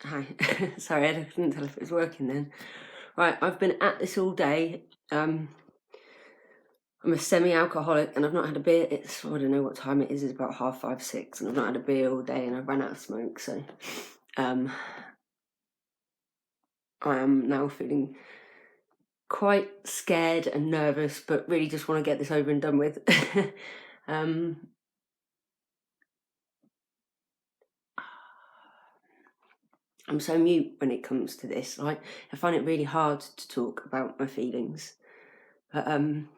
Hi. Sorry, I couldn't tell if it was working then. Right, I've been at this all day. I'm a semi-alcoholic and I've not had a beer. I don't know what time it is. It's about 5:30, 6, and I've not had a beer all day and I've run out of smoke. So um, I am now feeling quite scared and nervous, but really just want to get this over and done with. um, I'm so mute when it comes to this. I find it really hard to talk about my feelings. But in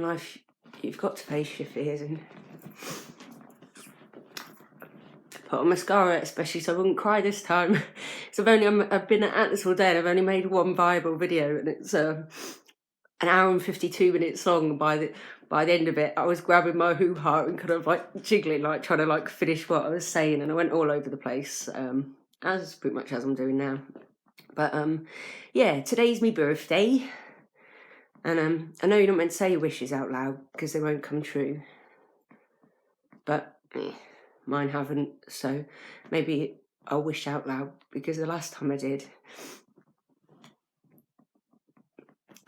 life, you've got to face your fears and put on mascara, especially so I wouldn't cry this time. So I've been at this all day and I've only made one viable video, and it's an hour and 52 minutes long. By the end of it, I was grabbing my hoo-ha and kind of like jiggling, like trying to like finish what I was saying, and I went all over the place, as pretty much as I'm doing now. But yeah, today's my birthday, and I know you're not meant to say your wishes out loud because they won't come true, but mine haven't, so maybe I'll wish out loud, because the last time I did,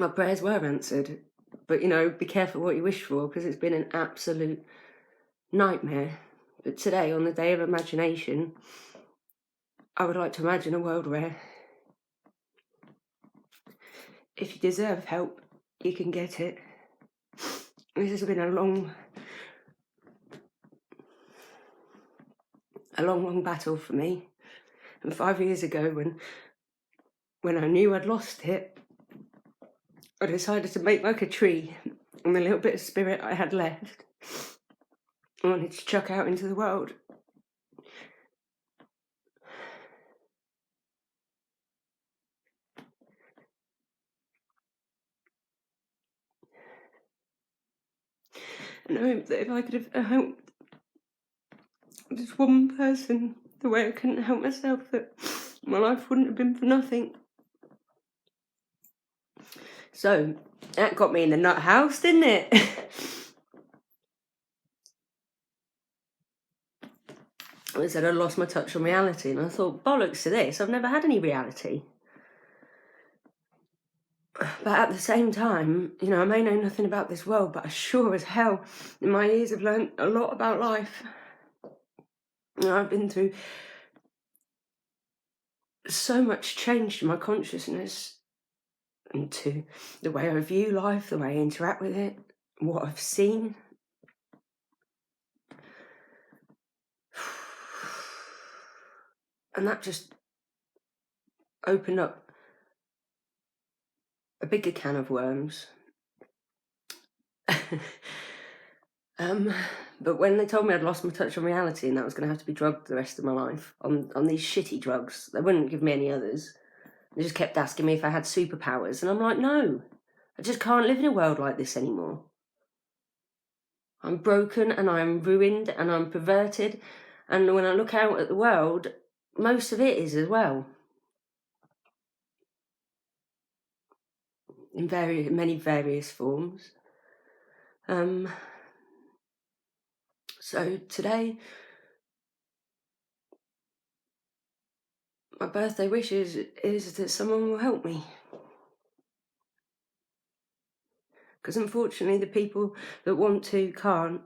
my prayers were answered. But be careful what you wish for, because it's been an absolute nightmare. But today, on the day of imagination, I would like to imagine a world where if you deserve help, you can get it. This has been a long battle for me. And 5 years ago, when I knew I'd lost it, I decided to make like a tree, and the little bit of spirit I had left, I wanted to chuck out into the world. And I hope that if I could have helped just one person the way I couldn't help myself, that my life wouldn't have been for nothing. So that got me in the nut house, didn't it? I said I lost my touch on reality, and I thought, bollocks to this, I've never had any reality. But at the same time, I may know nothing about this world, but I sure as hell in my years have learned a lot about life. I've been through so much change to my consciousness and to the way I view life, the way I interact with it, what I've seen. And that just opened up a bigger can of worms. But when they told me I'd lost my touch on reality and that I was going to have to be drugged the rest of my life on these shitty drugs, they wouldn't give me any others. They just kept asking me if I had superpowers, and I'm like, no, I just can't live in a world like this anymore. I'm broken and I'm ruined and I'm perverted, and when I look out at the world, most of it is as well. In many various forms. So today, my birthday wish is that someone will help me. Because unfortunately, the people that want to can't,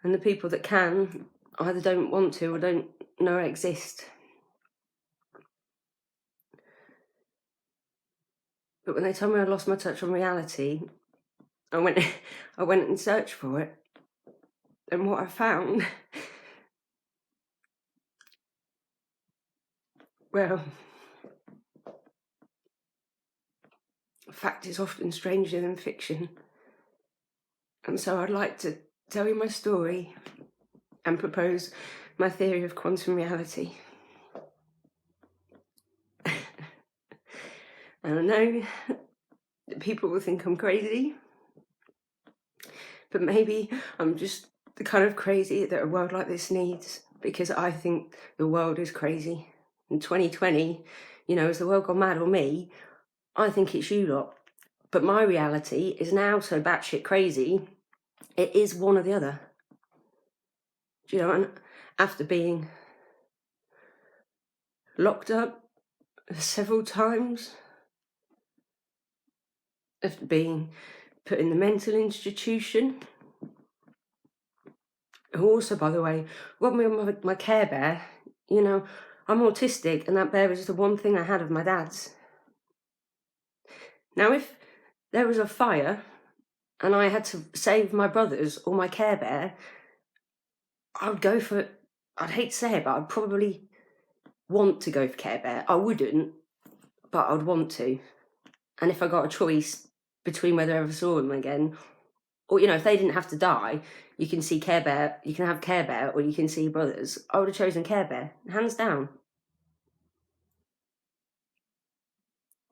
and the people that can either don't want to or don't know I exist. But when they told me I lost my touch on reality, I went and searched for it. And what I found, well, fact is often stranger than fiction. And so I'd like to tell you my story and propose my theory of quantum reality. And I know that people will think I'm crazy, but maybe I'm just the kind of crazy that a world like this needs, because I think the world is crazy. In 2020, has the world gone mad or me? I think it's you lot. But my reality is now so batshit crazy, it is one or the other. You know, and after being locked up several times, after being put in the mental institution, who also, by the way, got me on my Care Bear. You know, I'm autistic, and that bear was the one thing I had of my dad's. Now, if there was a fire and I had to save my brothers or my Care Bear, I would go for it. I'd hate to say it, but I'd probably want to go for Care Bear. I wouldn't, but I'd want to. And if I got a choice between whether I ever saw them again, or, you know, if they didn't have to die, you can see Care Bear, you can have Care Bear, or you can see your brothers, I would have chosen Care Bear, hands down.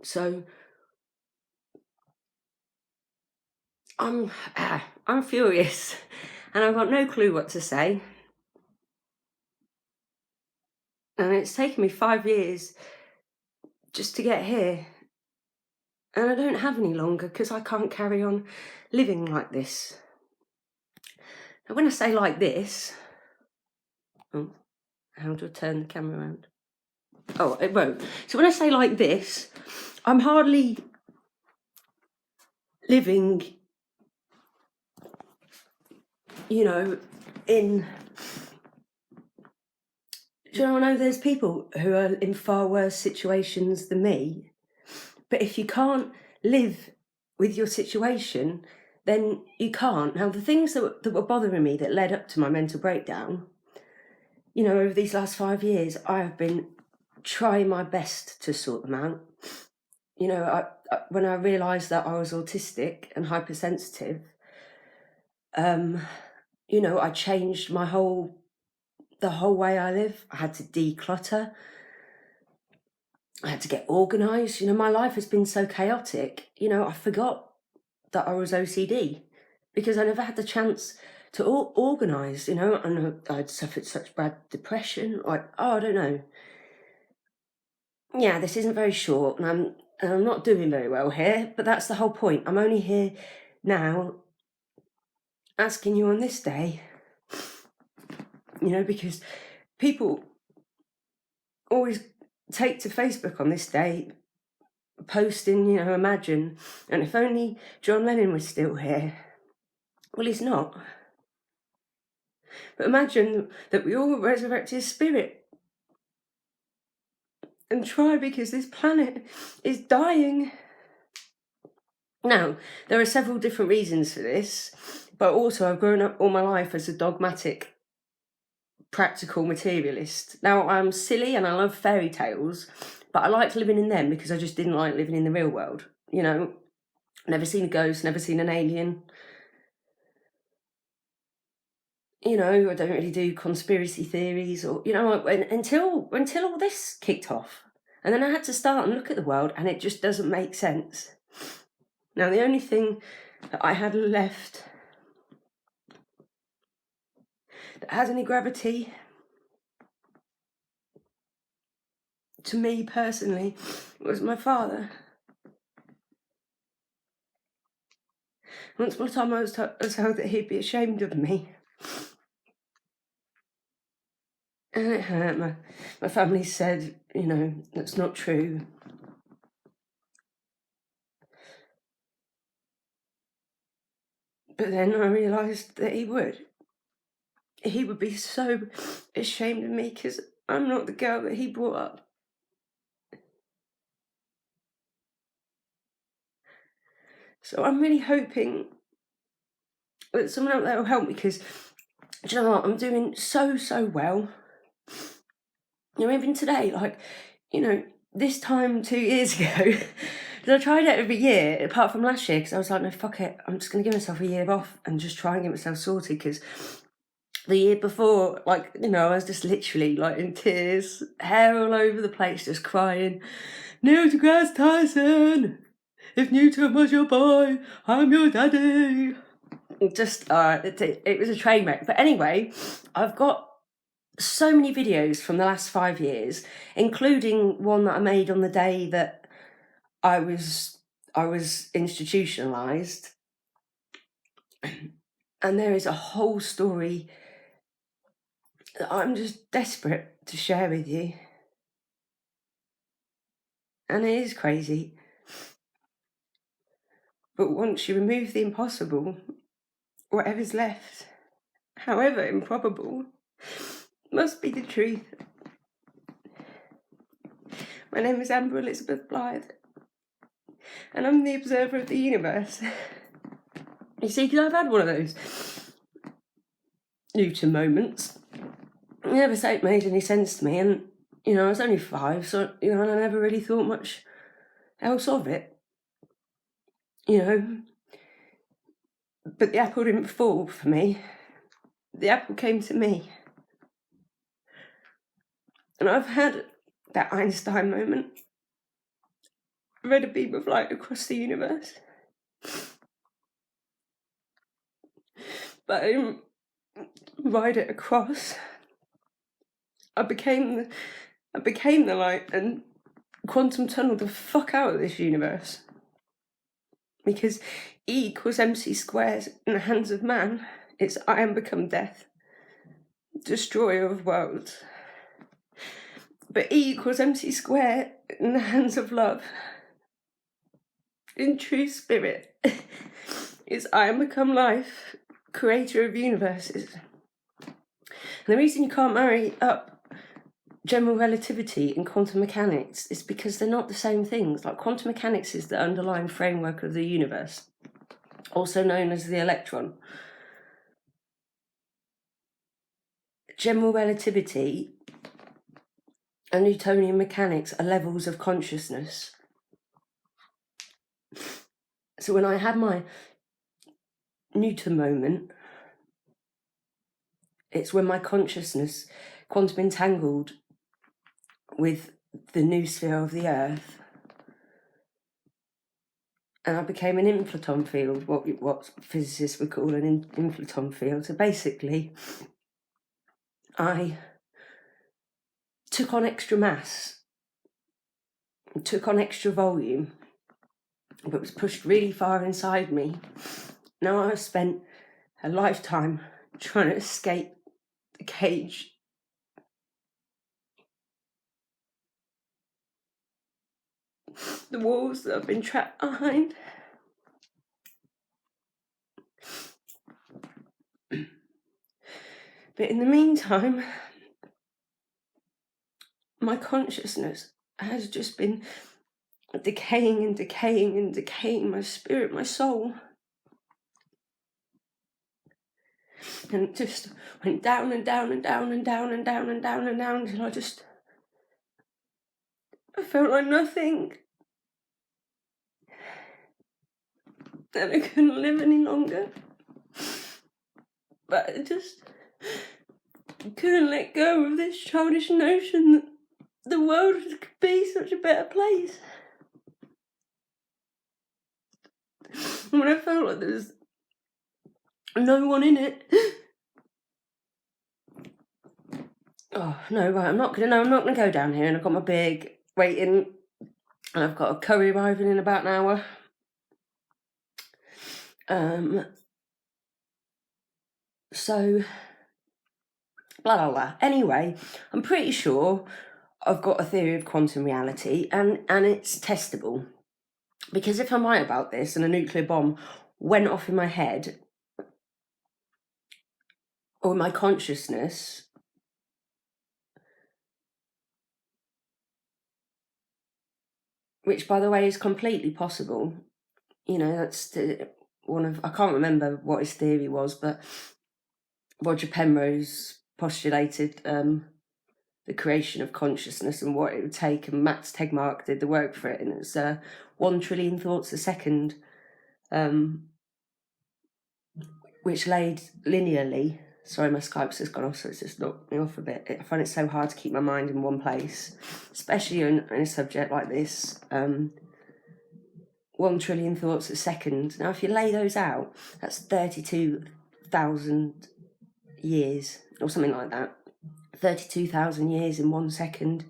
So I'm furious, and I've got no clue what to say. And it's taken me 5 years just to get here. And I don't have any longer because I can't carry on living like this. Now, when I say like this, oh, how do I turn the camera around? Oh, it won't. So when I say like this, I'm hardly living, you know, in... Do you know, I know there's people who are in far worse situations than me, but if you can't live with your situation, then you can't. Now, the things that were bothering me that led up to my mental breakdown, you know, over these last 5 years, I have been trying my best to sort them out. You know, when I realised that I was autistic and hypersensitive, you know, I changed the whole way I live. I had to declutter. I had to get organised. You know, my life has been so chaotic. You know, I forgot that I was OCD because I never had the chance to organise, you know, and I'd suffered such bad depression. Like, oh, I don't know. Yeah, this isn't very short, and I'm not doing very well here, but that's the whole point. I'm only here now asking you on this day, you know, because people always take to Facebook on this day, posting, you know, imagine, and if only John Lennon was still here. Well, he's not. But imagine that we all resurrect his spirit and try, because this planet is dying. Now, there are several different reasons for this, but also I've grown up all my life as a dogmatic, practical materialist. Now, I'm silly and I love fairy tales, but I liked living in them because I just didn't like living in the real world. You know, never seen a ghost, never seen an alien. You know, I don't really do conspiracy theories, or, you know, until all this kicked off. And then I had to start and look at the world, and it just doesn't make sense. Now, the only thing that I had left that has any gravity to me personally was my father. Once upon a time, I was told that he'd be ashamed of me. And it hurt. My family said, you know, that's not true. But then I realised that he would. He would be so ashamed of me because I'm not the girl that he brought up. So I'm really hoping that someone out there will help me, because, do you know what, I'm doing so well. You know, even today, like, you know, this time 2 years ago, because I tried it every year, apart from last year, because I was like, no, fuck it, I'm just going to give myself a year off and just try and get myself sorted, because the year before, like, you know, I was just literally, like, in tears, hair all over the place, just crying, Neil deGrasse Tyson, if Newton was your boy, I'm your daddy. Just, it was a train wreck. But anyway, I've got so many videos from the last 5 years, including one that I made on the day that I was institutionalized. And there is a whole story that I'm just desperate to share with you. And it is crazy. But once you remove the impossible, whatever's left, however improbable, must be the truth. My name is Amber Elizabeth Blythe, and I'm the observer of the universe. You see, because I've had one of those Newton moments. I never say it made any sense to me, and, you know, I was only 5, so, you know, and I never really thought much else of it, you know. But the apple didn't fall for me. The apple came to me. And I've had that Einstein moment. Read a beam of light across the universe. But I didn't ride it across. I became the light and quantum tunneled the fuck out of this universe. Because E equals MC squares in the hands of man. It's I am become death, destroyer of worlds. But E equals MC square in the hands of love. In true spirit, it's I am become life, creator of universes. And the reason you can't marry up general relativity and quantum mechanics is because they're not the same things. Like, quantum mechanics is the underlying framework of the universe, also known as the electron. General relativity and Newtonian mechanics are levels of consciousness. So when I had my Newton moment, it's when my consciousness quantum entangled with the noosphere of the Earth, and I became an inflaton field, what physicists would call an inflaton field. So basically, I took on extra mass, took on extra volume, but was pushed really far inside me. Now I've spent a lifetime trying to escape the cage. The walls that I've been trapped behind. But in the meantime, my consciousness has just been decaying and decaying and decaying, my spirit, my soul. And it just went down and down and down and down and down and down and down until I felt like nothing. And I couldn't live any longer. But I just couldn't let go of this childish notion that the world could be such a better place. And when I felt like there was no one in it. Oh no, right, I'm not gonna go down here, and I've got my big waiting, and I've got a curry arriving in about an hour. So blah blah blah. Anyway, I'm pretty sure I've got a theory of quantum reality, and it's testable. Because if I'm right about this and a nuclear bomb went off in my head or my consciousness, which by the way is completely possible, you know, that's one of, I can't remember what his theory was, but Roger Penrose postulated the creation of consciousness and what it would take, and Max Tegmark did the work for it, and it's 1 trillion thoughts a second, which laid linearly. Sorry, my Skype's just gone off, so it's just knocked me off a bit. I find it so hard to keep my mind in one place, especially in a subject like this. 1 trillion thoughts a second. Now, if you lay those out, that's 32,000 years, or something like that. 32,000 years in 1 second.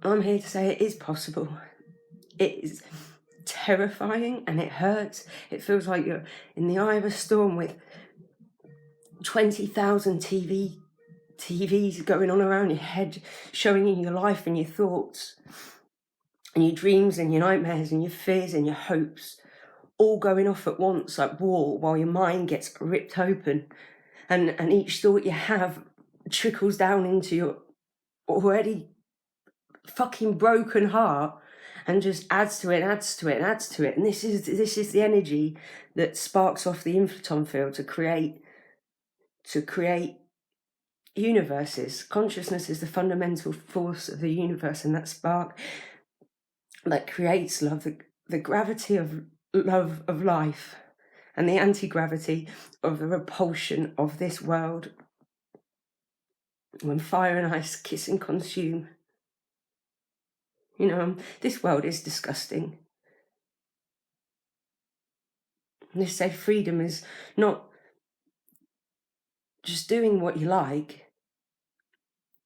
I'm here to say it is possible. It is terrifying and it hurts. It feels like you're in the eye of a storm with 20,000 TVs going on around your head, showing you your life and your thoughts and your dreams and your nightmares and your fears and your hopes, all going off at once like war, while your mind gets ripped open, and each thought you have trickles down into your already fucking broken heart and just adds to it and adds to it and adds to it. And this is the energy that sparks off the inflaton field to create universes. Consciousness is the fundamental force of the universe, and that spark that creates love, the gravity of love of life, and the anti-gravity of the repulsion of this world. When fire and ice kiss and consume. This world is disgusting. And they say freedom is not just doing what you like.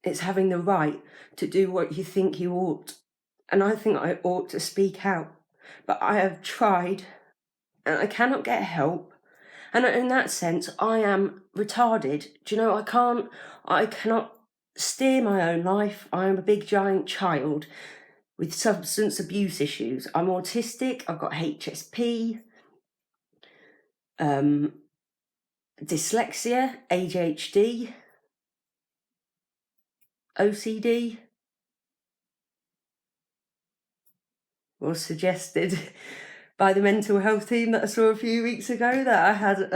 It's having the right to do what you think you ought. And I think I ought to speak out. But I have tried, and I cannot get help. And in that sense, I am retarded. Do you know, I cannot steer my own life. I am a big giant child with substance abuse issues. I'm autistic, I've got HSP, dyslexia, ADHD, OCD, was suggested by the mental health team that I saw a few weeks ago that I had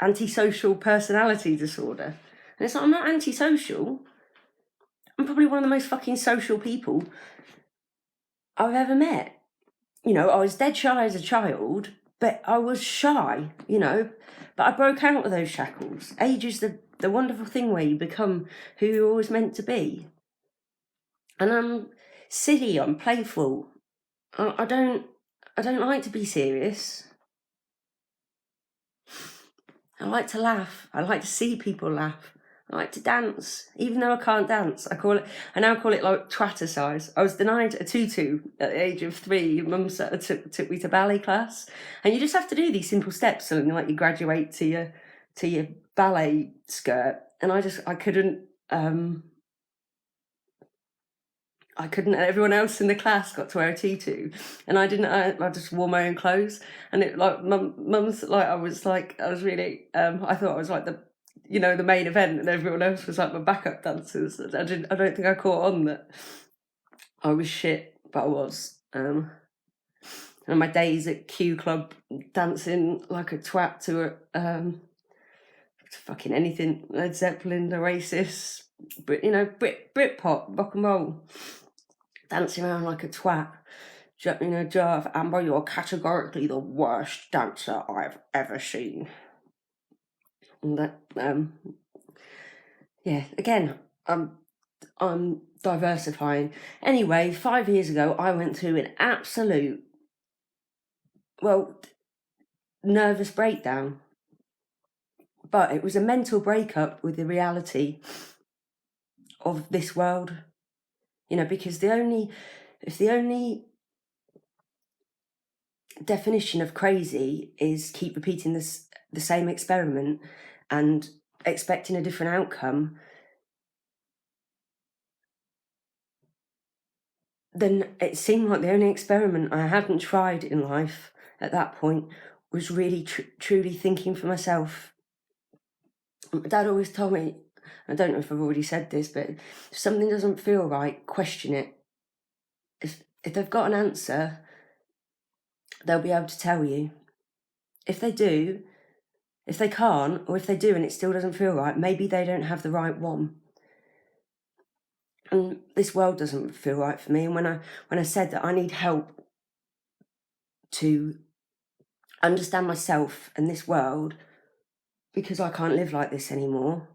antisocial personality disorder. And it's like, I'm not antisocial. I'm probably one of the most fucking social people I've ever met. I was dead shy as a child, but I was shy, but I broke out of those shackles. Age is the wonderful thing where you become who you're always meant to be. And I'm silly, I'm playful. I don't like to be serious. I like to laugh. I like to see people laugh. I like to dance, even though I can't dance. I now call it like twattercise. I was denied a tutu at the age of 3. Mum took me to ballet class, and you just have to do these simple steps, and like you graduate to your ballet skirt. And I couldn't. Everyone else in the class got to wear a tutu, and I didn't. I just wore my own clothes, and it like mum's like I was really. I thought I was like the main event, and everyone else was like my backup dancers. I don't think I caught on that I was shit, but I was. And my days at Q Club dancing like a twat to fucking anything, Led Zeppelin, Oasis, Britpop, rock and roll. Dancing around like a twat. Jar of Amber, you're categorically the worst dancer I've ever seen. And that, again, I'm diversifying. Anyway, 5 years ago, I went through an absolute, nervous breakdown. But it was a mental breakup with the reality of this world. Because if the only definition of crazy is keep repeating the same experiment and expecting a different outcome, then it seemed like the only experiment I hadn't tried in life at that point was really truly thinking for myself. Dad always told me, I don't know if I've already said this, but if something doesn't feel right, question it. If they've got an answer, they'll be able to tell you. If they do, if they can't, or if they do and it still doesn't feel right, maybe they don't have the right one. And this world doesn't feel right for me. And when I said that I need help to understand myself and this world, because I can't live like this anymore,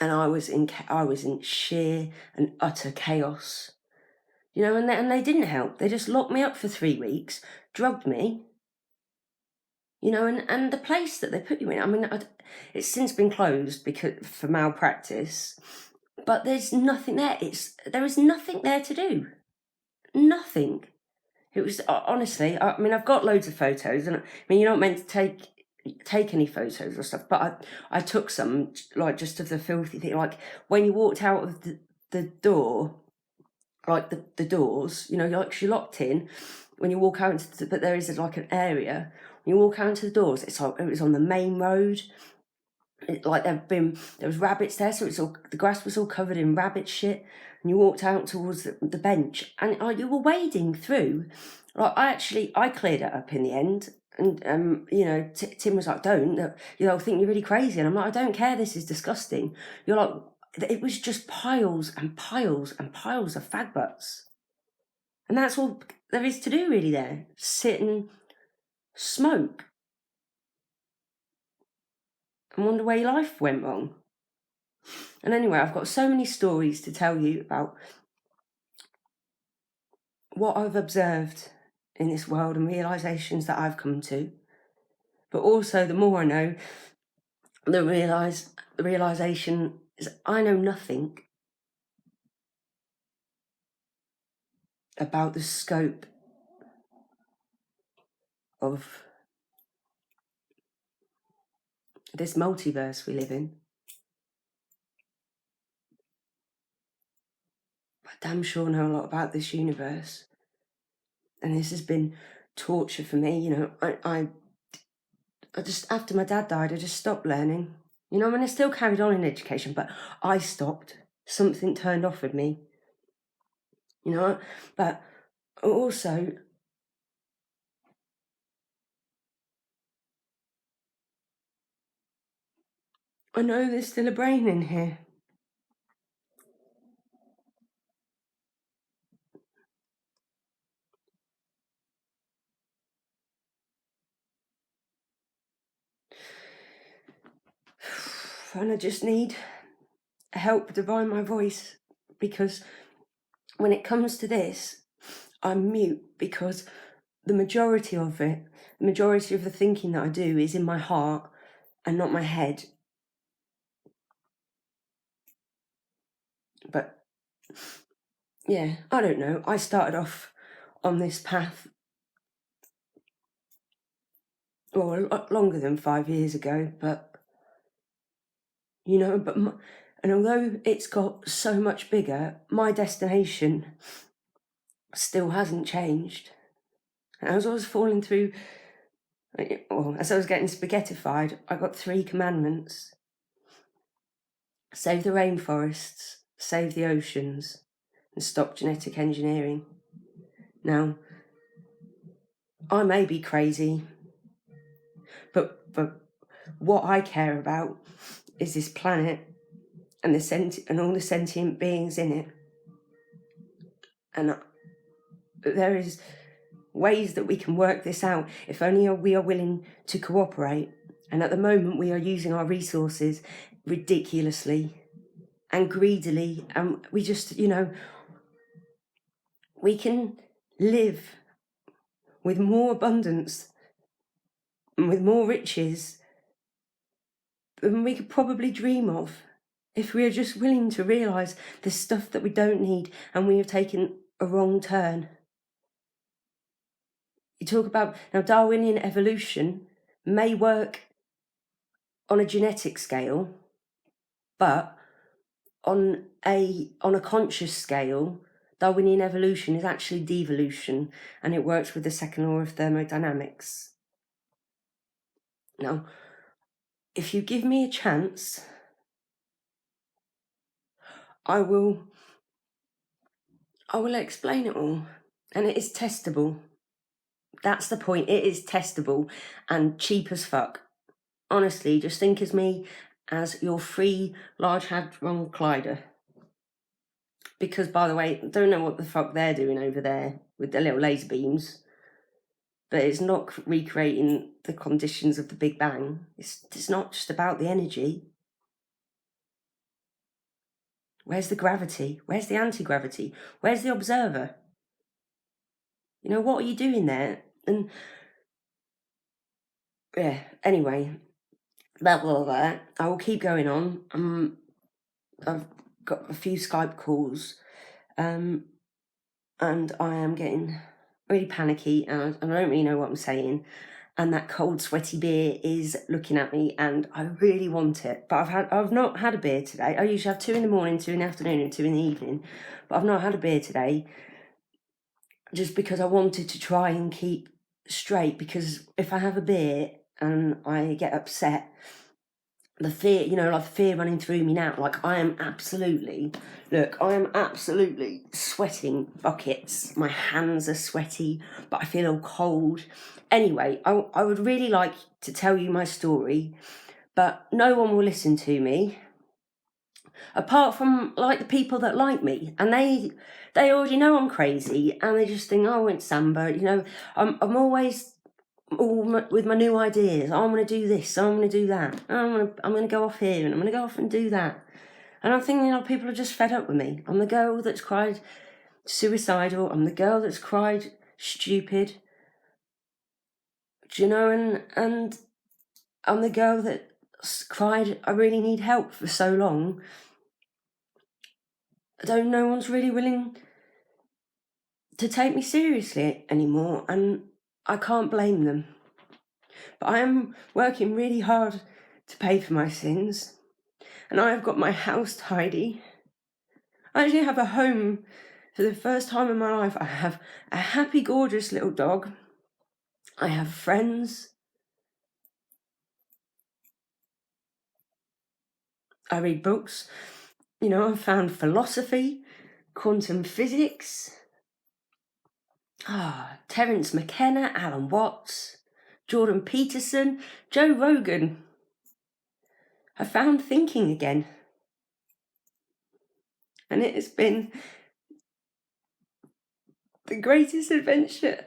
and I was in sheer and utter chaos, and they didn't help. They just locked me up for 3 weeks, drugged me, and the place that they put you in, I mean, it's since been closed for malpractice, but there's nothing there. There is nothing there to do. Nothing. It was honestly, I mean, I've got loads of photos, and I mean, you're not meant to take any photos or stuff, but I took some, like, just of the filthy thing. Like, when you walked out of the door, like the doors, you know, you're actually locked in. When you walk out into but there is like an area. When you walk out into the doors, it's like it was on the main road. Like there was rabbits there, so the grass was all covered in rabbit shit. And you walked out towards the bench, and you were wading through. Like I cleared it up in the end, and you know, Tim was like, "Don't, you know, I think you're really crazy." And I'm like, "I don't care. This is disgusting." You're like, it was just piles and piles and piles of fag butts, and that's all there is to do really there. Sit and smoke and wonder where your life went wrong. And anyway, I've got so many stories to tell you about what I've observed in this world and realizations that I've come to. But also, the more I know, the realization is I know nothing about the scope of this multiverse we live in. But I damn sure know a lot about this universe. And this has been torture for me. You know, I just, after my dad died, I just stopped learning. You know, I mean, I still carried on in education, but I stopped. Something turned off with me. You know, but also, I know there's still a brain in here. And I just need help to find my voice, because when it comes to this, I'm mute, because the majority of the thinking that I do is in my heart and not my head. But yeah, I don't know. I started off on this path, well, a lot longer than 5 years ago, but you know, and although it's got so much bigger, my destination still hasn't changed. And as I was falling through, well, as I was getting spaghettified, I got 3 commandments: save the rainforests, save the oceans, and stop genetic engineering. Now, I may be crazy, but what I care about is this planet and all the sentient beings in it. And there is ways that we can work this out if only we are willing to cooperate. And at the moment, we are using our resources ridiculously and greedily, and we just, you know, we can live with more abundance and with more riches than we could probably dream of, if we are just willing to realise the stuff that we don't need and we have taken a wrong turn. You talk about, now, Darwinian evolution may work on a genetic scale, but on a conscious scale, Darwinian evolution is actually devolution, and it works with the second law of thermodynamics. Now, if you give me a chance, I will explain it all, and it is testable. That's the point. It is testable and cheap as fuck. Honestly, just think of me as your free Large Hadron Collider. Because, by the way, I don't know what the fuck they're doing over there with the little laser beams, but it's not recreating the conditions of the Big Bang. It's not just about the energy. Where's the gravity? Where's the anti-gravity? Where's the observer? You know, what are you doing there? And yeah, anyway, that will that. I will keep going on. I've got a few Skype calls, and I am getting really panicky, and I don't really know what I'm saying. And that cold, sweaty beer is looking at me, and I really want it. But I've not had a beer today. I usually have 2 in the morning, 2 in the afternoon, and 2 in the evening. But I've not had a beer today, just because I wanted to try and keep straight. Because if I have a beer and I get upset, the fear, like the fear running through me now, like I am absolutely sweating buckets. My hands are sweaty, but I feel all cold. Anyway, I would really like to tell you my story, but no one will listen to me, apart from like the people that like me, and they already know I'm crazy, and they just think, oh, it's Samba. I'm always with my new ideas. I'm going to do this, I'm going to do that, I'm going to go off here, and I'm going to go off and do that. And I'm thinking, people are just fed up with me. I'm the girl that's cried suicidal. I'm the girl that's cried stupid. Do you know? And I'm the girl that cried, I really need help, for so long. Though no one's really willing to take me seriously anymore, and I can't blame them. But I am working really hard to pay for my sins, and I have got my house tidy. I actually have a home for the first time in my life. I have a happy, gorgeous little dog. I have friends. I read books. I've found philosophy, quantum physics, Terence McKenna, Alan Watts, Jordan Peterson, Joe Rogan. I found thinking again. And it has been the greatest adventure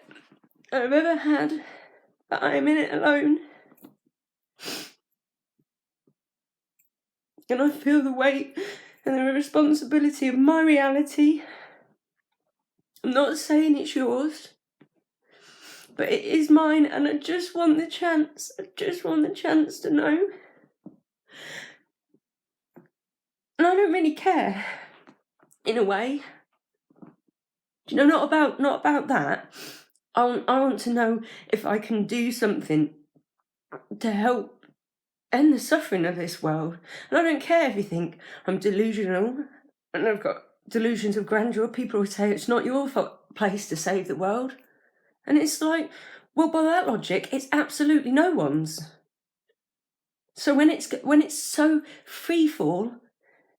I've ever had, but I am in it alone. And I feel the weight and the responsibility of my reality. I'm not saying it's yours, but it is mine, and I just want the chance. I just want the chance to know. And I don't really care, in a way. Not about that. I want to know if I can do something to help end the suffering of this world. And I don't care if you think I'm delusional and I've got delusions of grandeur. People will say it's not your place to save the world. And it's like, well, by that logic, it's absolutely no one's. So when it's so free fall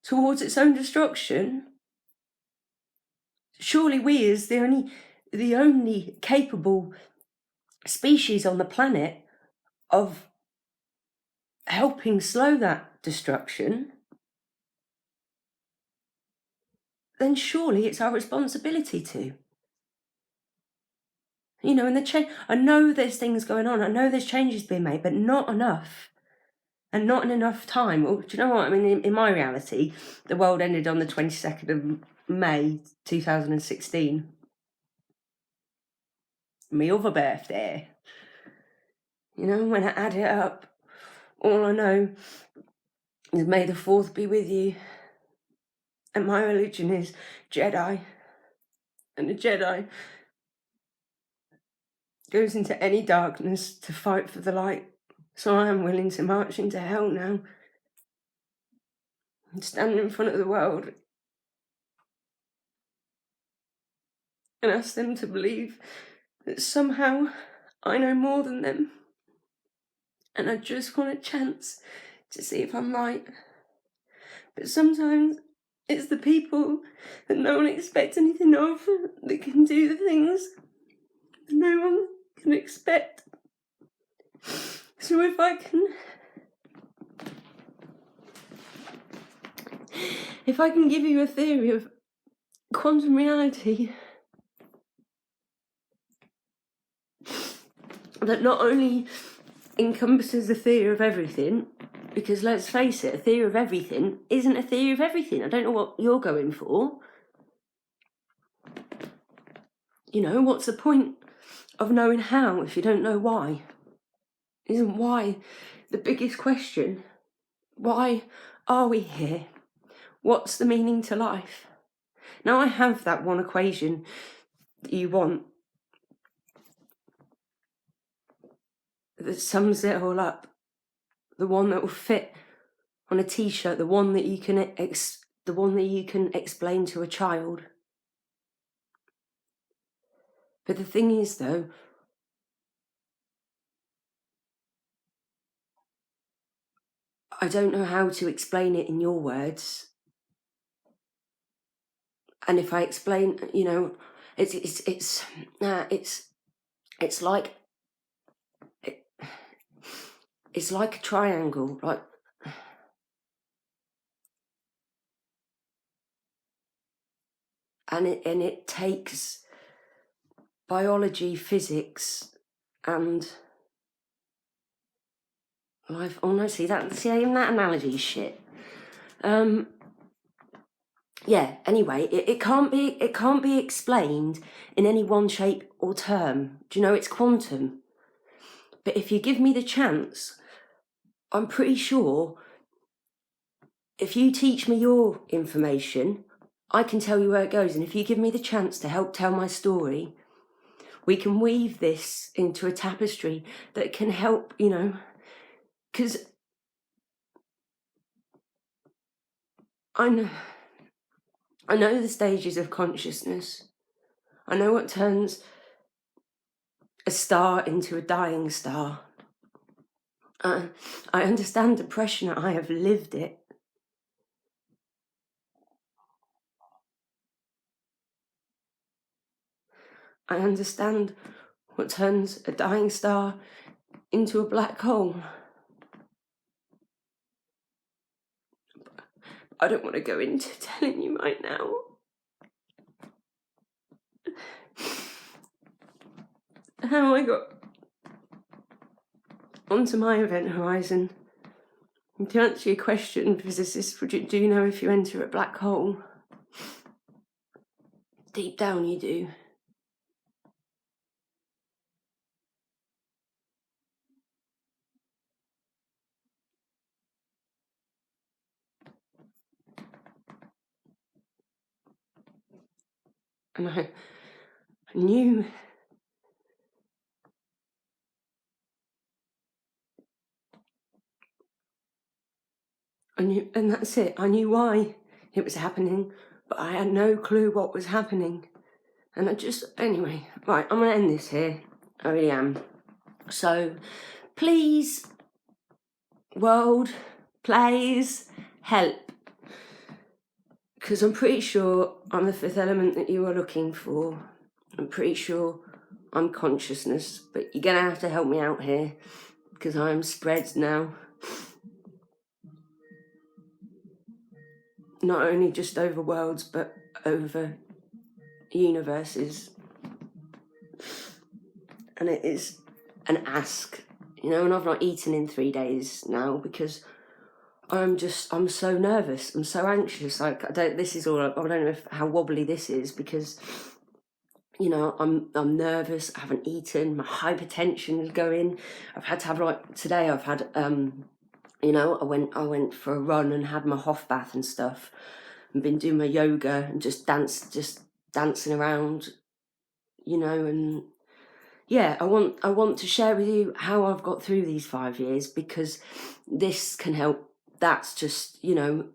towards its own destruction, surely we, as the only capable species on the planet of helping slow that destruction, then surely it's our responsibility to. And I know there's things going on, I know there's changes being made, but not enough. And not in enough time. Well, do you know what? I mean, in my reality, the world ended on the 22nd of May 2016. My other birthday. When I add it up, all I know is may the 4th be with you. And my religion is Jedi. And a Jedi goes into any darkness to fight for the light. So I am willing to march into hell now and stand in front of the world and ask them to believe that somehow I know more than them. And I just want a chance to see if I'm right. But sometimes it's the people that no one expects anything of that can do the things that no one can expect. So if I can give you a theory of quantum reality that not only encompasses the theory of everything, because let's face it, a theory of everything isn't a theory of everything. I don't know what you're going for. What's the point of knowing how if you don't know why? Isn't why the biggest question? Why are we here? What's the meaning to life? Now, I have that one equation that you want, that sums it all up. The one that will fit on a t-shirt, the one that you can explain to a child. But the thing is, though, I don't know how to explain it in your words. And if I explain, you know, it's like it's like a triangle, like, and it takes biology, physics, and life. Oh no, see even that analogy is shit. Yeah, anyway, it can't be explained in any one shape or term. Do you know, it's quantum. But if you give me the chance, I'm pretty sure if you teach me your information, I can tell you where it goes. And if you give me the chance to help tell my story, we can weave this into a tapestry that can help, you know, because I know the stages of consciousness. I know what turns a star into a dying star. I understand depression. I have lived it. I understand what turns a dying star into a black hole. I don't want to go into telling you right now. How I got onto my event horizon. To answer your question, physicists, do you know if you enter a black hole? Deep down you do. And I knew and that's it. I knew why it was happening, but I had no clue what was happening. And anyway, right, I'm going to end this here. I really am. So, please, world, please, help. Because I'm pretty sure I'm the fifth element that you are looking for. I'm pretty sure I'm consciousness, but you're going to have to help me out here, because I'm spread now. Not only just over worlds, but over universes. And it is an ask, you know, and I've not eaten in 3 days now because I'm so nervous. I'm so anxious. Like, I don't know how wobbly this is because, you know, I'm nervous. I haven't eaten. My hypertension is going. I've had to have, like, today I've had, you know, I went for a run and had my Hof bath and stuff and been doing my yoga and just dancing around, you know, and yeah, I want to share with you how I've got through these 5 years because this can help. That's just, you know,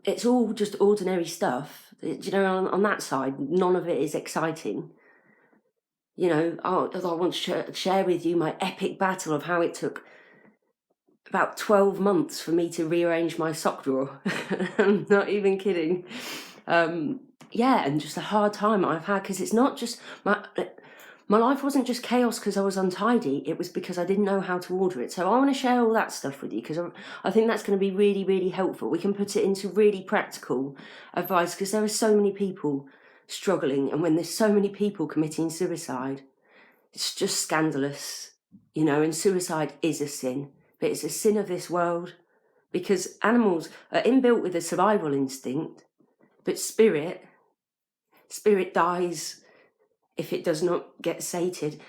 it's all just ordinary stuff. You know, on that side, none of it is exciting. You know, I want to share with you my epic battle of how it took about 12 months for me to rearrange my sock drawer. I'm not even kidding. Yeah, and just a hard time I've had because it's not just my life wasn't just chaos because I was untidy. It was because I didn't know how to order it. So I want to share all that stuff with you because I think that's going to be really, really helpful. We can put it into really practical advice because there are so many people struggling. And when there's so many people committing suicide, it's just scandalous, you know, and suicide is a sin. But it's a sin of this world because animals are inbuilt with a survival instinct, but spirit dies if it does not get sated.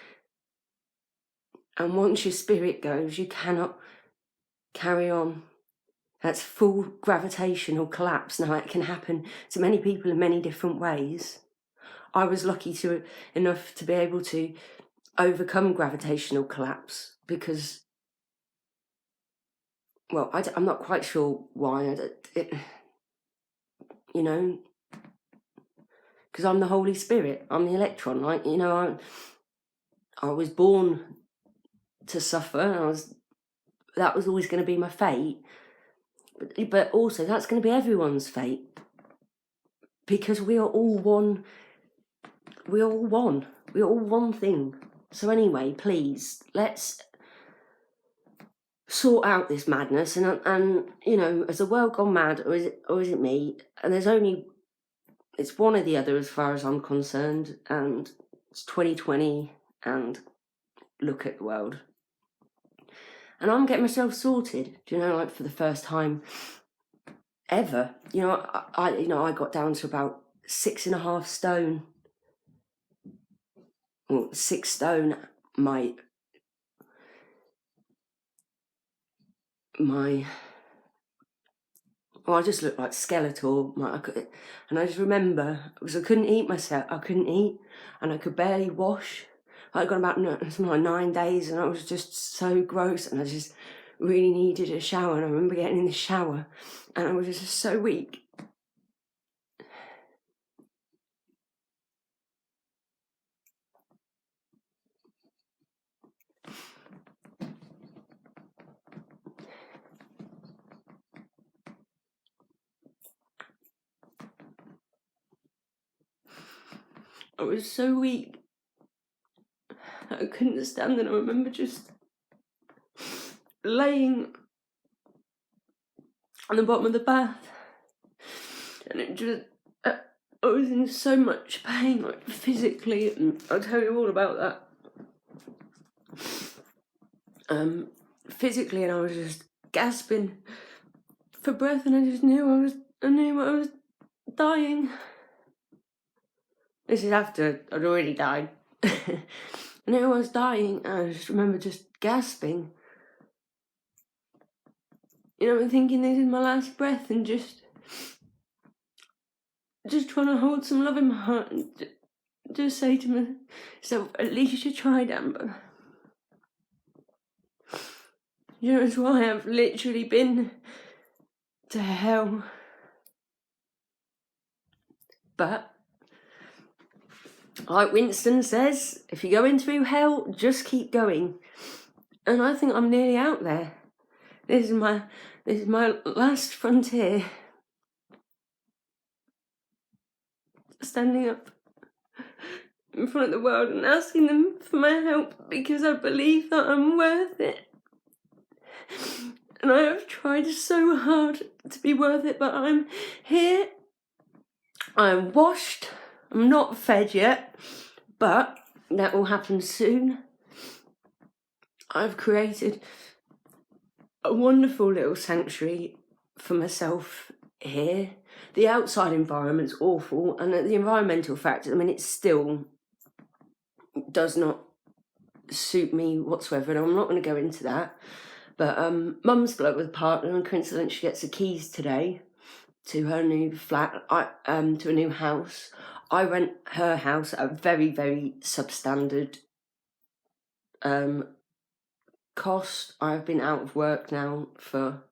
And once your spirit goes, you cannot carry on. That's full gravitational collapse. Now, it can happen to many people in many different ways. I was lucky enough to be able to overcome gravitational collapse because, well, I'm not quite sure why. You know, because I'm the Holy Spirit. I'm the electron. Like, you know, I was born to suffer. And that was always going to be my fate. But also, that's going to be everyone's fate, because we are all one. We're all one. We're all one thing. So anyway, please, let's sort out this madness. And you know, has the world gone mad, or is it me? And it's one or the other as far as I'm concerned. And it's 2020, and look at the world. And I'm getting myself sorted. Do you know, like, for the first time ever. You know, I got down to about 6.5 stone. Well, 6 stone. My I just looked like Skeletor. And I just remember, because I couldn't eat myself. I couldn't eat, and I could barely wash. I got about something like 9 days, and I was just so gross, and I just really needed a shower. And I remember getting in the shower, and I was just so weak. I was so weak. I couldn't stand it. I remember just laying on the bottom of the bath, and it just, I was in so much pain, like, physically, and I'll tell you all about that. Physically, and I was just gasping for breath, and I just knew I was dying. This is after I'd already died. I knew I was dying, and I just remember just gasping. You know, and thinking this is my last breath, and just trying to hold some love in my heart, and just say to myself, at least you tried, Amber. You know, it's why I've literally been to hell. But, like Winston says, if you're going through hell, just keep going. And I think I'm nearly out there. This is my last frontier. Standing up in front of the world and asking them for my help, because I believe that I'm worth it. And I have tried so hard to be worth it, but I'm here. I'm washed. I'm not fed yet, but that will happen soon. I've created a wonderful little sanctuary for myself here. The outside environment's awful, and the environmental factors, I mean, it still does not suit me whatsoever, and I'm not going to go into that. But Mum's split up with a partner, and coincidentally she gets the keys today to her new flat, to a new house. I rent her house at a very, very substandard cost. I've been out of work now for,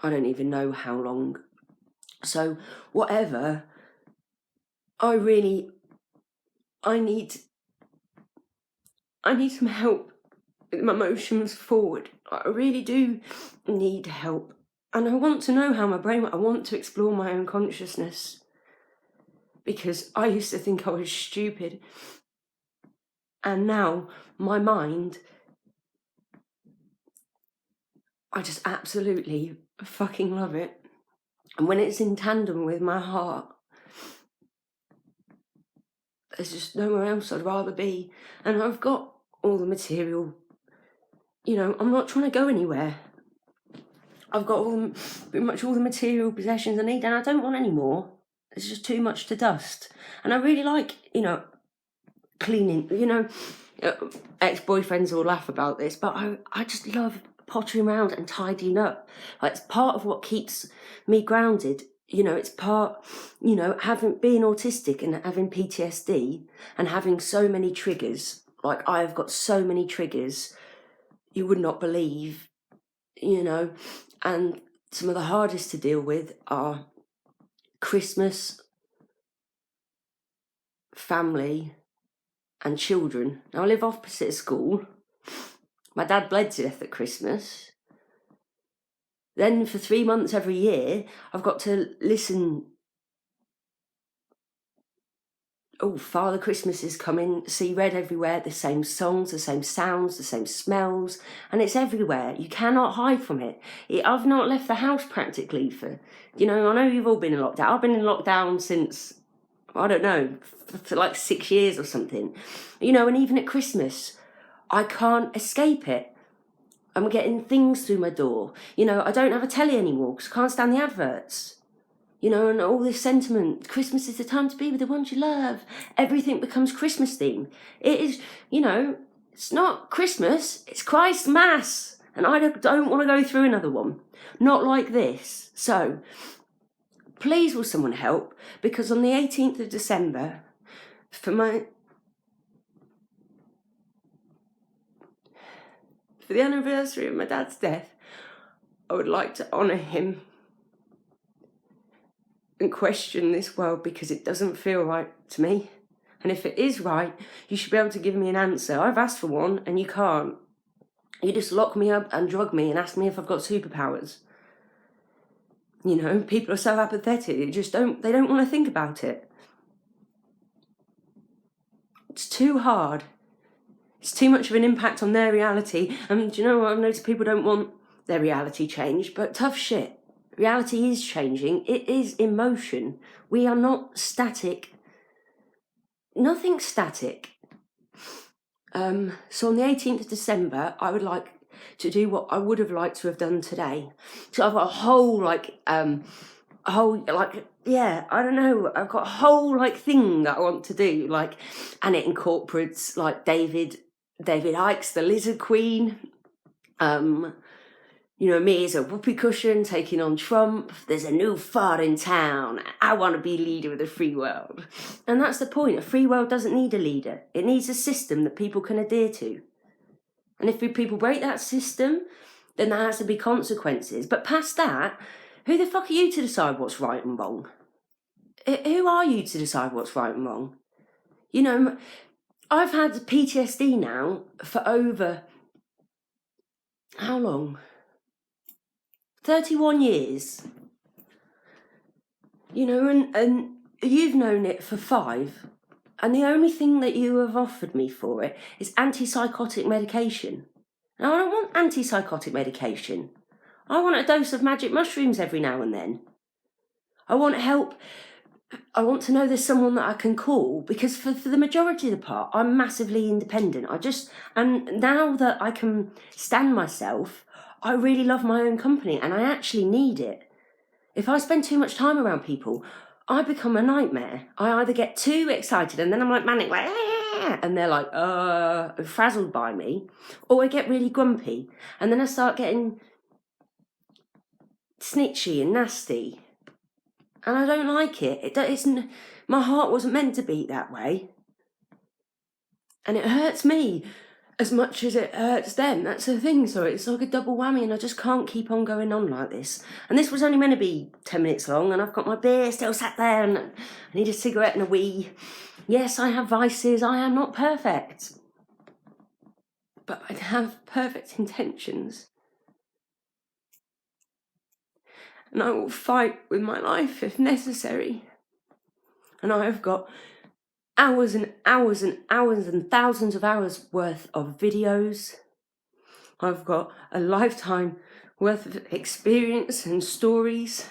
I don't even know how long. So whatever, I need some help with my emotions forward. I really do need help. And I want to know how my brain, I want to explore my own consciousness. Because I used to think I was stupid. And now my mind, I just absolutely fucking love it. And when it's in tandem with my heart, there's just nowhere else I'd rather be. And I've got all the material, you know, I'm not trying to go anywhere. I've got pretty much all the material possessions I need, and I don't want any more. It's just too much to dust. And I really like, you know, cleaning, you know, ex-boyfriends will laugh about this, but I just love pottering around and tidying up. Like, it's part of what keeps me grounded. You know, it's part, you know, being autistic and having PTSD and having so many triggers. Like, I have got so many triggers you would not believe, you know, and some of the hardest to deal with are Christmas, family, and children. Now, I live opposite a school. My dad bled to death at Christmas. Then for 3 months every year, I've got to listen. Oh, Father Christmas is coming. See red everywhere, the same songs, the same sounds, the same smells, and it's everywhere. You cannot hide from it. I've not left the house practically for, you know, I know you've all been in lockdown. I've been in lockdown since, I don't know, for like 6 years or something. You know, and even at Christmas, I can't escape it. I'm getting things through my door. You know, I don't have a telly anymore because I can't stand the adverts. You know, and all this sentiment, Christmas is the time to be with the ones you love. Everything becomes Christmas themed. It is, you know, it's not Christmas, it's Christ Mass. And I don't want to go through another one. Not like this. So, please will someone help? Because on the 18th of December, for the anniversary of my dad's death, I would like to honour him and question this world because it doesn't feel right to me. And if it is right, you should be able to give me an answer. I've asked for one and you can't. You just lock me up and drug me and ask me if I've got superpowers. You know, people are so apathetic, they don't want to think about it. It's too hard. It's too much of an impact on their reality. And do you know what? I've noticed people don't want their reality changed, but tough shit. Reality is changing. It is emotion. We are not static. Nothing's static. So on the 18th of December, I would like to do what I would have liked to have done today. So I've got a whole I don't know, I've got a whole thing that I want to do, and it incorporates David Icke's The Lizard Queen. You know, me as a whoopee cushion taking on Trump. There's a new fart in town. I want to be leader of the free world. And that's the point. A free world doesn't need a leader. It needs a system that people can adhere to. And if people break that system, then there has to be consequences. But past that, who the fuck are you to decide what's right and wrong? Who are you to decide what's right and wrong? You know, I've had PTSD now for over, how long? 31 years. You know, and you've known it for 5. And the only thing that you have offered me for it is antipsychotic medication. Now, I don't want antipsychotic medication. I want a dose of magic mushrooms every now and then. I want help. I want to know there's someone that I can call, because for the majority of the part, I'm massively independent. And now that I can stand myself, I really love my own company and I actually need it. If I spend too much time around people, I become a nightmare. I either get too excited and then I'm manic, and they're frazzled by me, or I get really grumpy and then I start getting snitchy and nasty. And I don't like it. My heart wasn't meant to beat that way. And it hurts me as much as it hurts them. That's the thing. So it's like a double whammy and I just can't keep on going on like this. And this was only meant to be 10 minutes long and I've got my beer still sat there and I need a cigarette and a wee. Yes, I have vices. I am not perfect. But I have perfect intentions. And I will fight with my life if necessary. And I have got hours and hours and hours and thousands of hours worth of videos. I've got a lifetime worth of experience and stories.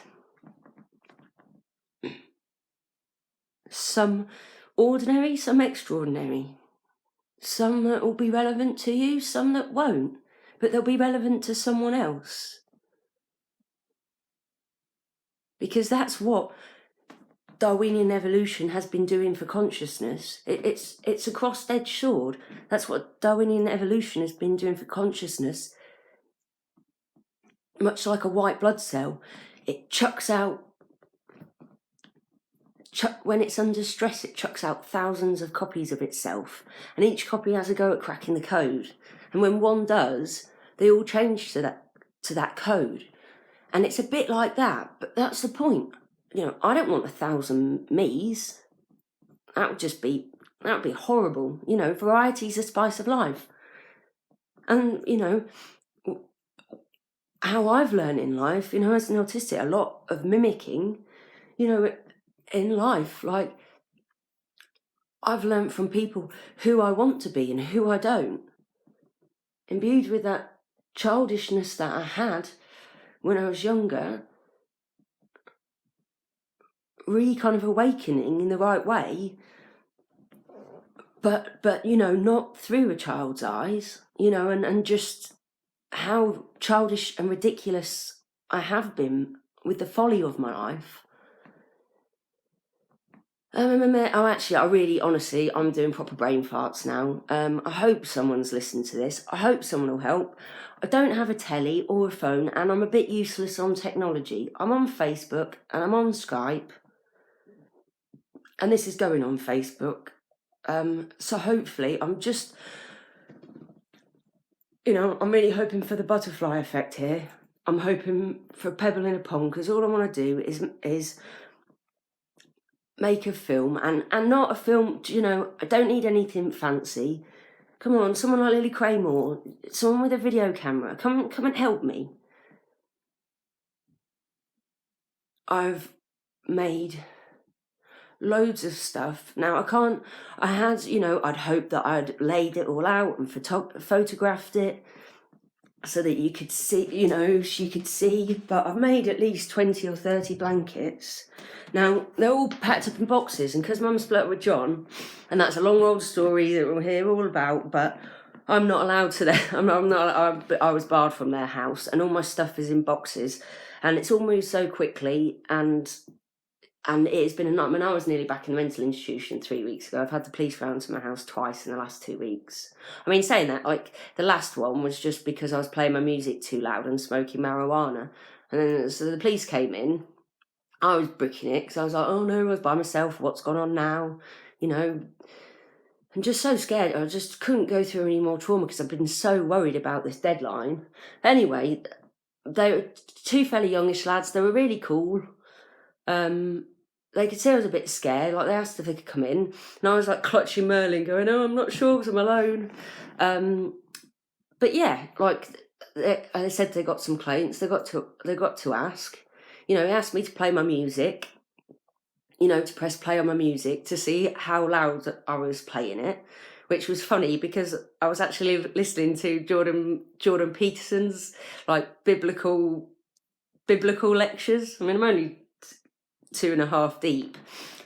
Some ordinary, some extraordinary. Some that will be relevant to you, some that won't, but they'll be relevant to someone else. Because that's what Darwinian evolution has been doing for consciousness. It's a crossed-edged sword. That's what Darwinian evolution has been doing for consciousness. Much like a white blood cell, it chucks out when it's under stress, it chucks out thousands of copies of itself, and each copy has a go at cracking the code. And when one does, they all change to that code. And it's a bit like that, but that's the point. I don't want 1,000 me's. That would be horrible. Variety's the spice of life. And, how I've learned in life, as an autistic, a lot of mimicking, in life, like, I've learned from people who I want to be and who I don't. Imbued with that childishness that I had when I was younger, really kind of awakening in the right way, but not through a child's eyes, and just how childish and ridiculous I have been with the folly of my life. Honestly, I'm doing proper brain farts now. I hope someone's listened to this. I hope someone will help. I don't have a telly or a phone, and I'm a bit useless on technology. I'm on Facebook and I'm on Skype, and this is going on Facebook. So hopefully, I'm really hoping for the butterfly effect here. I'm hoping for a pebble in a pond, because all I want to do is make a film, and not a film, I don't need anything fancy. Come on, someone like Lily Craymore, someone with a video camera, come and help me. I've made loads of stuff. Now I'd hoped that I'd laid it all out and photographed it so that you could see, she could see, but I've made at least 20 or 30 blankets. Now, they're all packed up in boxes, and because Mum split up with John, and that's a long old story that we'll hear all about, but I'm not allowed to I was barred from their house, and all my stuff is in boxes, and it's all moved so quickly, and it has been a nightmare. I was nearly back in the mental institution 3 weeks ago. I've had the police round to my house twice in the last 2 weeks. I mean, saying that, like, the last one was just because I was playing my music too loud and smoking marijuana. And then so the police came in. I was bricking it because I was like, oh no, I was by myself. What's gone on now? I'm just so scared. I just couldn't go through any more trauma because I've been so worried about this deadline. Anyway, they were two fairly youngish lads. They were really cool. They could say I was a bit scared. Like, they asked if they could come in, and I was like clutching Merlin, going, "Oh, I'm not sure because I'm alone." But yeah, like they said, they got some clients. They got to ask. He asked me to play my music. To press play on my music to see how loud I was playing it, which was funny because I was actually listening to Jordan Peterson's like biblical lectures. I mean, I'm only 2.5 deep,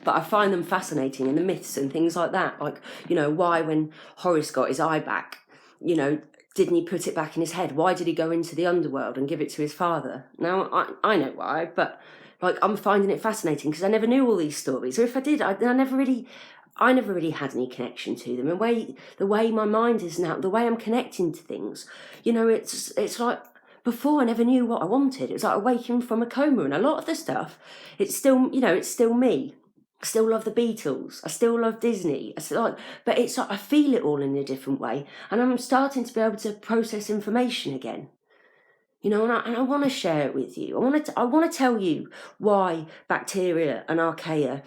but I find them fascinating, and the myths and things like that. Like, why when Horace got his eye back, didn't he put it back in his head? Why did he go into the underworld and give it to his father? Now, I know why, but like, I'm finding it fascinating because I never knew all these stories. Or if I did, I never really had any connection to them. And the way my mind is now, the way I'm connecting to things, it's like, before I never knew what I wanted. It was like awakening from a coma, and a lot of the stuff, it's still, it's still me. I still love the Beatles. I still love Disney. But it's like I feel it all in a different way, and I'm starting to be able to process information again. And I want to share it with you. I want to tell you why bacteria and archaea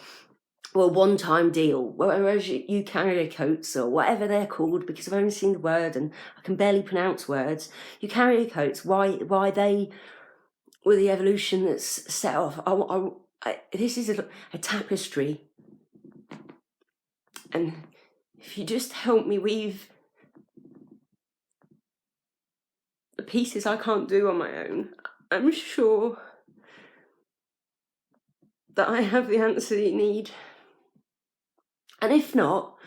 were a one-time deal, whereas eukaryotes, or whatever they're called, because I've only seen the word and I can barely pronounce words. Eukaryotes, why they were the evolution that's set off. This is a tapestry, and if you just help me weave the pieces I can't do on my own, I'm sure that I have the answer you need. And if not,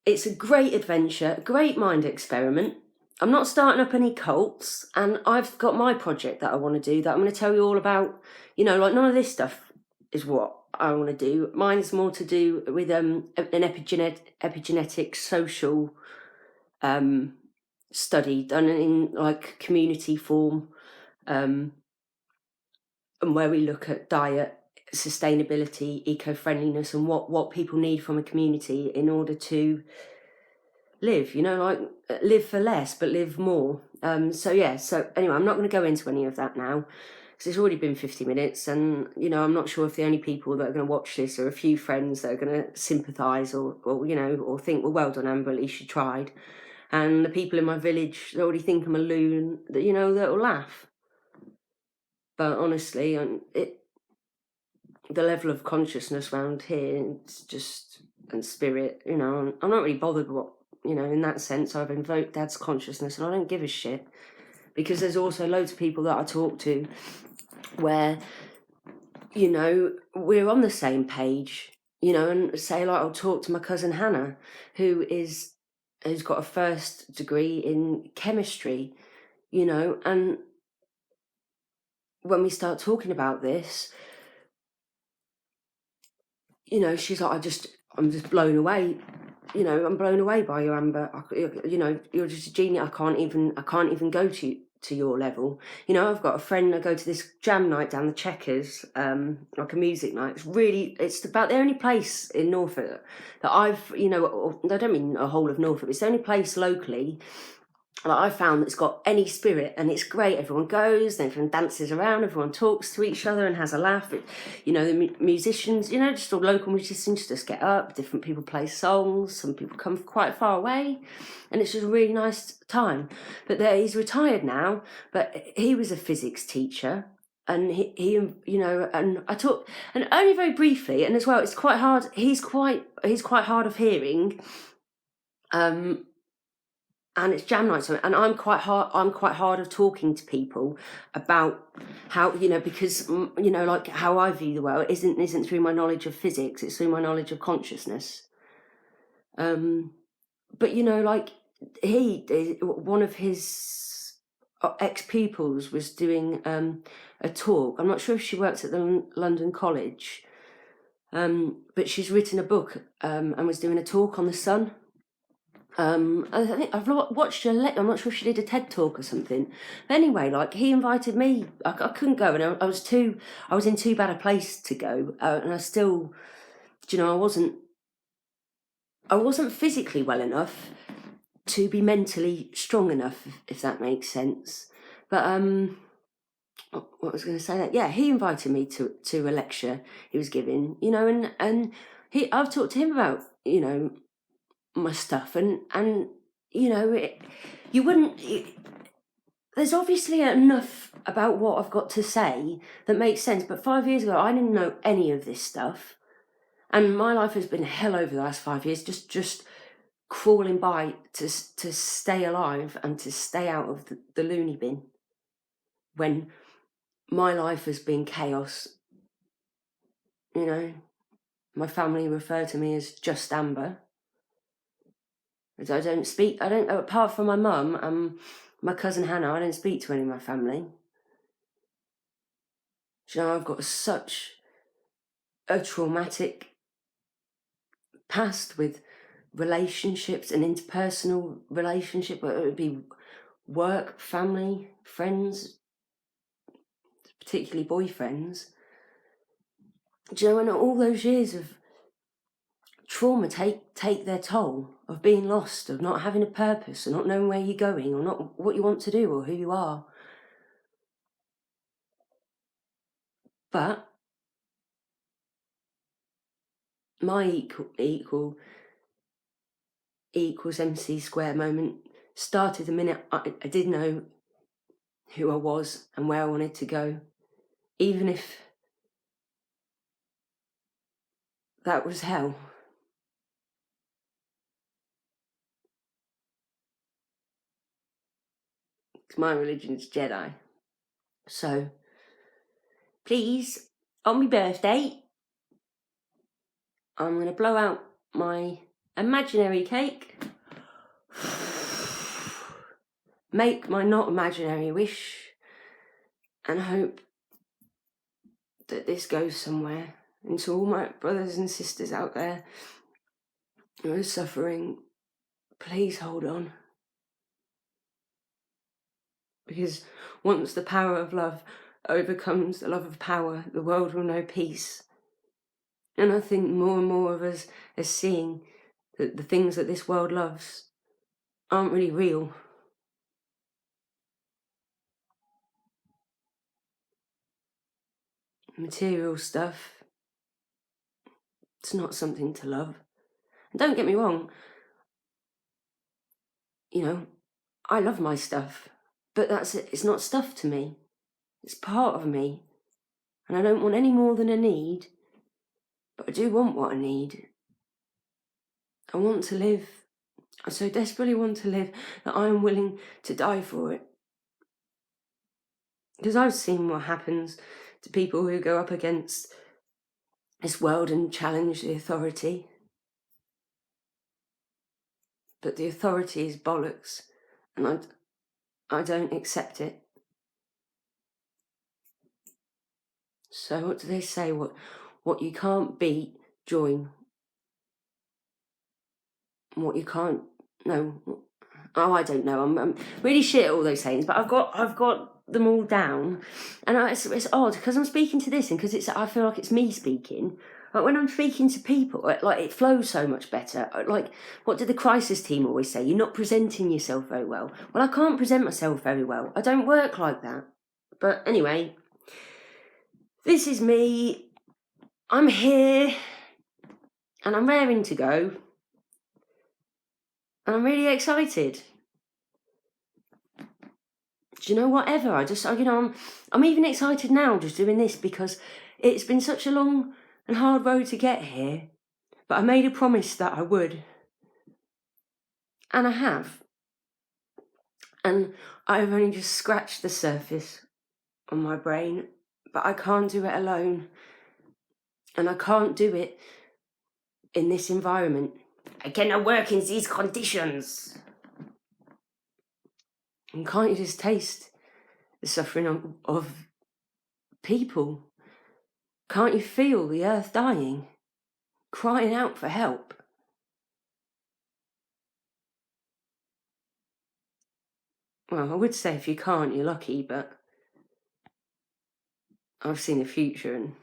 it's a great adventure, a great mind experiment. I'm not starting up any cults, and I've got my project that I want to do that I'm going to tell you all about. Like, none of this stuff is what I want to do. Mine is more to do with an epigenetic social study done in like community form, and where we look at diet, sustainability, eco-friendliness, and what people need from a community in order to live, like live for less but live more. So anyway, I'm not going to go into any of that now because it's already been 50 minutes, and I'm not sure if the only people that are going to watch this are a few friends that are going to sympathise or think, well done, Amber, at least you tried, and the people in my village that already think I'm a loon, that'll laugh. But honestly, the level of consciousness around here, it's just, and spirit, I'm not really bothered what, in that sense. I've invoked Dad's consciousness and I don't give a shit, because there's also loads of people that I talk to where, we're on the same page, and say, like, I'll talk to my cousin Hannah, who's got a first degree in chemistry, and when we start talking about this, she's like, I'm just blown away. I'm blown away by you, Amber. You're just a genius. I can't even go to your level. I've got a friend. I go to this jam night down the Checkers, like a music night. It's about the only place in Norfolk that I've, I don't mean a whole of Norfolk. It's the only place locally that I found that's got any spirit, and it's great. Everyone goes, and everyone dances around, everyone talks to each other and has a laugh. The musicians, just all local musicians just get up, different people play songs, some people come from quite far away, and it's just a really nice time. But he's retired now, but he was a physics teacher, and he and I talked, and only very briefly, and as well, it's quite hard. He's quite hard of hearing, and it's jam night, and I'm quite hard of talking to people about how, because like how I view the world isn't through my knowledge of physics, it's through my knowledge of consciousness. But like one of his ex-pupils was doing a talk. I'm not sure if she works at the London College, but she's written a book and was doing a talk on the sun. I think I've watched her. I'm not sure if she did a TED talk or something. But anyway, like, he invited me. I couldn't go, and I was in too bad a place to go, and I still, I wasn't physically well enough to be mentally strong enough, if that makes sense. But what was I going to say? That he invited me to a lecture he was giving, and I've talked to him about my stuff, and you wouldn't. There's obviously enough about what I've got to say that makes sense. But 5 years ago, I didn't know any of this stuff, and my life has been hell over the last 5 years. Just crawling by to stay alive and to stay out of the loony bin. When my life has been chaos, my family refer to me as just Amber. I don't, apart from my mum and my cousin Hannah, I don't speak to any of my family. I've got such a traumatic past with relationships and interpersonal relationship, whether it would be work, family, friends, particularly boyfriends. And all those years of trauma take their toll, of being lost, of not having a purpose, and not knowing where you're going, or not what you want to do, or who you are. But my equals MC square moment started the minute I did know who I was and where I wanted to go, even if that was hell. Because my religion's Jedi. So, please, on my birthday, I'm going to blow out my imaginary cake, make my not imaginary wish, and hope that this goes somewhere. And to all my brothers and sisters out there who are suffering, please hold on. Because once the power of love overcomes the love of power, the world will know peace. And I think more and more of us are seeing that the things that this world loves aren't really real. Material stuff, it's not something to love. And don't get me wrong, you know, I love my stuff, but that's it. It's not stuff to me. It's part of me. And I don't want any more than I need, but I do want what I need. I want to live. I so desperately want to live that I am willing to die for it. Because I've seen what happens to people who go up against this world and challenge the authority. But the authority is bollocks, and I don't accept it. So what do they say? What you can't beat, join. And what you can't, no. Oh, I don't know. I'm really shit at all those sayings, but I've got them all down, and it's odd because I'm speaking to this, and because I feel like it's me speaking. Like when I'm speaking to people, it flows so much better. Like, what did the crisis team always say? You're not presenting yourself very well. Well, I can't present myself very well. I don't work like that. But anyway, this is me. I'm here, and I'm raring to go, and I'm really excited. Do you know, whatever? I'm even excited now just doing this because it's been such a long and hard road to get here. But I made a promise that I would. And I have. And I've only just scratched the surface on my brain, but I can't do it alone. And I can't do it in this environment. I cannot work in these conditions. And can't you just taste the suffering of people? Can't you feel the earth dying, crying out for help? Well, I would say if you can't, you're lucky, but I've seen the future and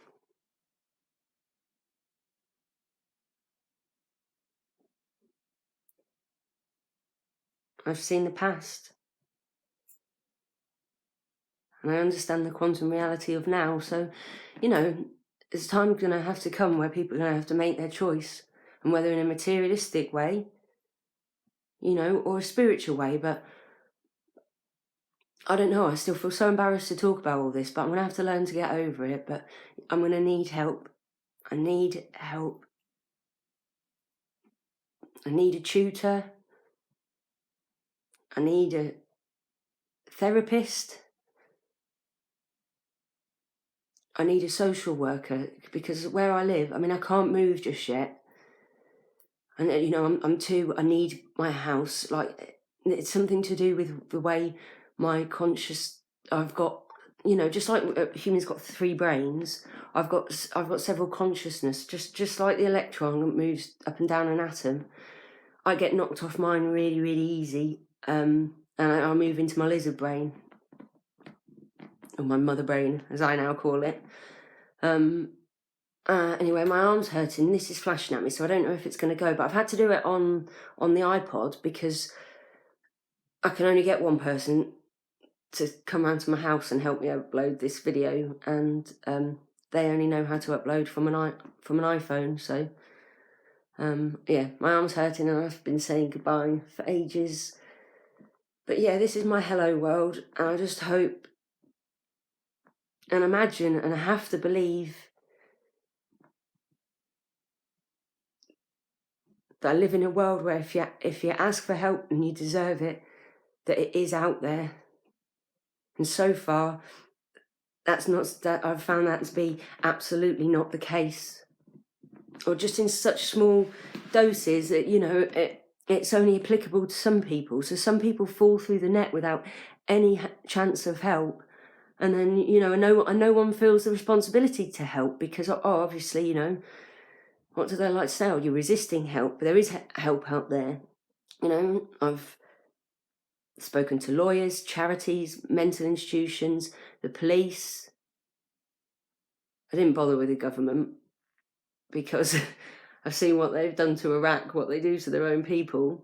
I've seen the past. And I understand the quantum reality of now. So, there's time going to have to come where people are going to have to make their choice. And whether in a materialistic way, or a spiritual way. But I don't know. I still feel so embarrassed to talk about all this. But I'm going to have to learn to get over it. But I'm going to need help. I need help. I need a tutor. I need a therapist. I need a social worker because where I live, I can't move just yet. And, I need my house. Like, it's something to do with the way my I've got, just like humans got 3 brains, I've got several consciousness, just like the electron that moves up and down an atom. I get knocked off mine really, really easy. And I move into my lizard brain, or my mother brain, as I now call it. Anyway, my arm's hurting. This is flashing at me, so I don't know if it's going to go. But I've had to do it on the iPod because I can only get one person to come round to my house and help me upload this video, and they only know how to upload from an iPhone. So my arm's hurting, and I've been saying goodbye for ages. But yeah, this is my hello world, and I just hope and imagine, and I have to believe that I live in a world where if you ask for help and you deserve it, that it is out there. And so far, I've found that to be absolutely not the case, or just in such small doses that it's only applicable to some people. So some people fall through the net without any chance of help, and then no one feels the responsibility to help because obviously what do they like to say? Oh, you're resisting help, but there is help out there. I've spoken to lawyers, charities, mental institutions, the police, I didn't bother with the government because I've seen what they've done to Iraq, what they do to their own people.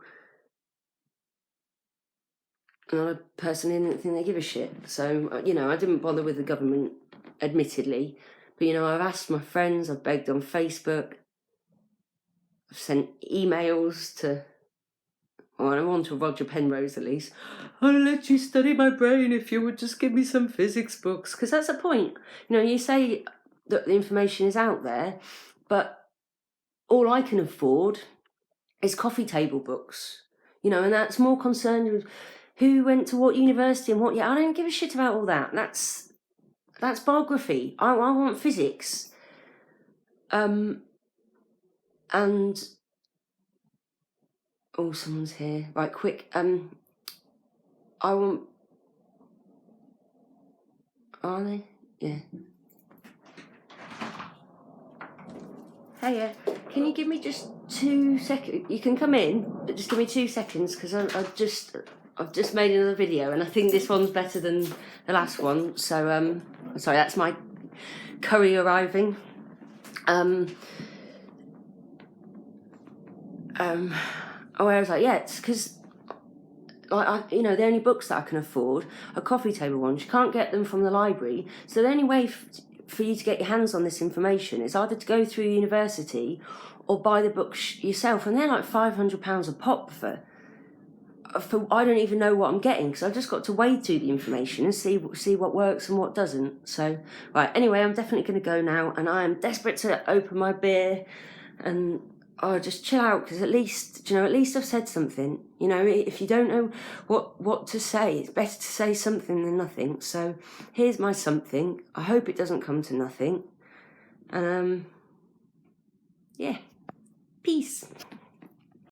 And I personally didn't think they give a shit. So, you know, I didn't bother with the government, admittedly. But, you know, I've asked my friends, I've begged on Facebook, I've sent emails to, well, I'm on to Roger Penrose at least. I'll let you study my brain if you would just give me some physics books. Because that's the point. You know, you say that the information is out there, but all I can afford is coffee table books. You know, and that's more concerned with who went to what university and what. Yeah, I don't give a shit about all that. That's biography. I want physics. And oh, someone's here. Right, quick. I want. Are they? Yeah. Hiya. Can you give me just 2 seconds? You can come in, but just give me 2 seconds because I've just made another video and I think this one's better than the last one. So sorry, that's my curry arriving. Oh, I was like, yeah, it's because, like, you know, the only books that I can afford are coffee table ones. You can't get them from the library, so the only way for you to get your hands on this information is either to go through university or buy the books yourself, and they're like £500 a pop for I don't even know what I'm getting because I've just got to wade through the information and see what works and what doesn't. So, right, anyway, I'm definitely going to go now, and I am desperate to open my beer and I'll just chill out because at least I've said something. You know, if you don't know what to say, it's better to say something than nothing. So here's my something. I hope it doesn't come to nothing. And yeah, peace.